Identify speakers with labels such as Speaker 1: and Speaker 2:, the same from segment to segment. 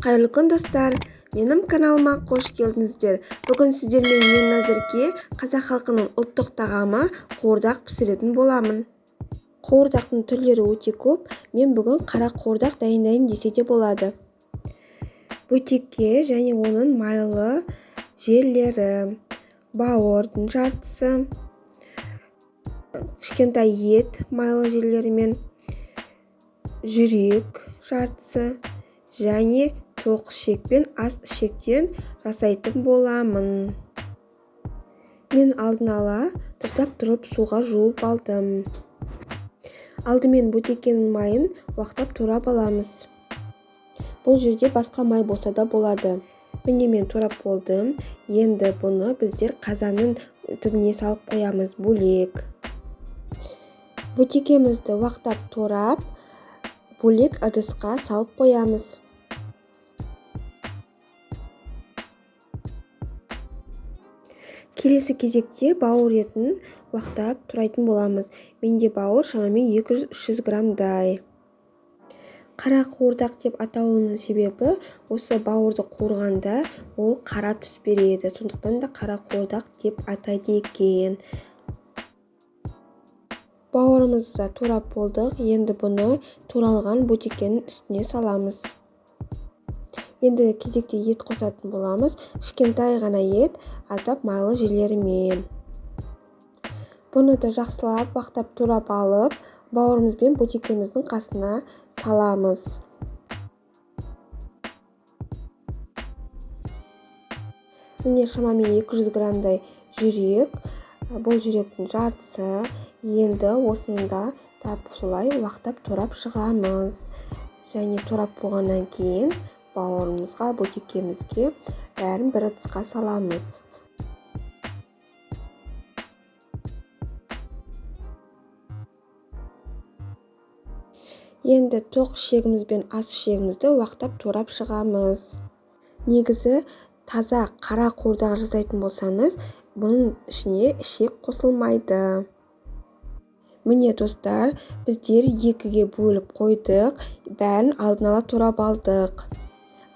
Speaker 1: Қайырлы күн достар, менің каналыма қош келдіңіздер. Бүгін сіздермен мен Назерке қазақ халқының ұлттық тағамы қуырдақ пісіретін боламын. Қуырдақтың түрлері өте көп, мен бүгін қара қуырдақ дайындаймын десе де болады. Бөтекке және оның майлы жерлері, бауырдың жартысы, кішкентай ет майлы жерлерімен, жүрек жартысы және тоқ ішек пен ас ішектен жасайтын боламын. Мен алдын ала тастап тұрып суға жуып алдым. Алдымен бөтекенің майын уақтап турап аламыз. Бұл жерде басқа май болса да болады. Міне мен турап болдым. Енді бұны біздер қазанның түбіне салып қоямыз бөлек. Бөтекемізді уақтап турап, бөлек ыдысқа салып қоямыз. Келесі кезекте бауыр етін уақтап турайтын боламыз. Менде бауыр шамамен 200-300 граммдай. Қара қуырдақ деп атауының себебі осы бауырды қуырғанда ол қара түс береді. Сондықтан да қара қуырдақ деп атайды екен. Бауырымызды турап болдық. Енді бұны туралған бөтекенің үстіне саламыз. Енді кезекте ет қосатын боламыз. Кішкентай ғана ет, аздап майлы жерлерімен. Бұны да жақсылап уақтап турап алып, бауырымызбен бөтекеміздің қасына саламыз. Міне шамамен 200 граммдай жүрек, бұл жүректің жартысы. Енді осыны да тап солай уақтап турап шығамыз. Және турап болғаннан кейін бауырымызға, бөтекемізге бәрін бір ыдысқа саламыз. Енді тоқ ішегіміз бен ас ішегімізді уақтап турап шығамыз. Негізі таза қара қуырдақ жасайтын болсаңыз, бұның ішіне ішек қосылмайды. Міне достар, біздер екіге бөліп қойдық, бәрін алдын ала турап алдық.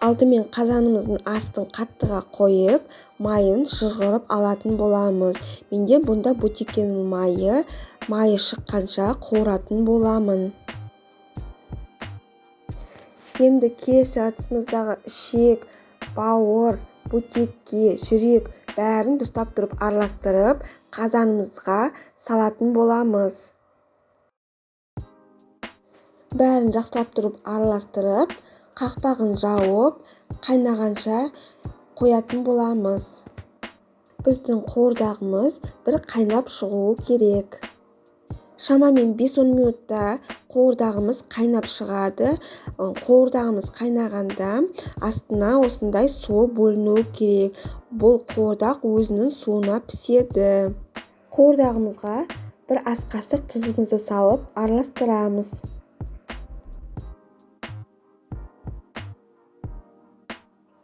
Speaker 1: Алдымен қазанымыздың астын қаттыға қойып, майын шығарып алатын боламыз. Менде бұнда бөтекенің майы шыққанша қуыратын боламын. Енді келесі ыдысымыздағы ішек, бауыр, бөтекке, жүрек бәрін дұрыстап тұрып араластырып, қазанымызға салатын боламыз. Бәрін жақсылап тұрып араластырып, қақпағын жауып, қайнағанша қоятын боламыз. Біздің қуырдағымыз бір қайнап шығуы керек. Шамамен 5-10 минутта қуырдағымыз қайнап шығады. Қуырдағымыз қайнағанда астына осындай суы бөлінуі керек. Бұл қуырдақ өзінің суына піседі. Қуырдағымызға бір ас қасық тұзымызды салып араластырамыз.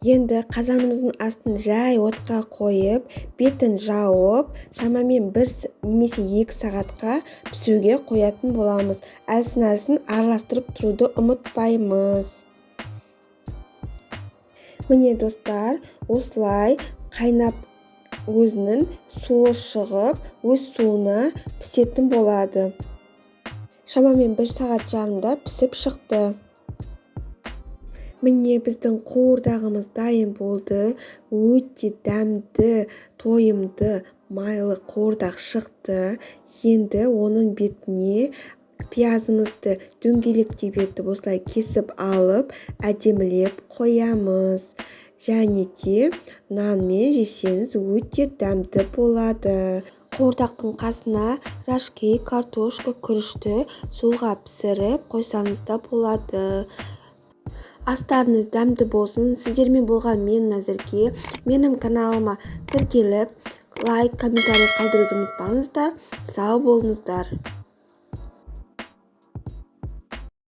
Speaker 1: Енді қазанымыздың астын жай отқа қойып, бетін жауып, шамамен 1 немесе 2 сағатқа пісуге қоятын боламыз. Әлсін-әлсін араластырып тұруды ұмытпаймыз. Міне достар, осылай қайнап өзінің суы шығып, өз суына пісетін болады. Шамамен 1 сағат жарымда пісіп шықты. Міне біздің қуырдағымыз дайын болды. Өте дәмді, тойымды, майлы қуырдақ шықты. Енді оның бетіне пиязымызды дөңгелектеп етіп осылай кесіп алып, әдемілеп қоямыз. Және де нанмен жесеңіз өте дәмді болады. Қуырдақтың қасына рашки, картошка, күрішті суға пісіріп қойсаңыз да болады. Астарыңыз дәмді болсын. Сіздермен болған мен Назерке. Менің каналыма тіркеліп, лайк, комментарий қалдыруды ұмытпаңыздар. Сау болыңыздар.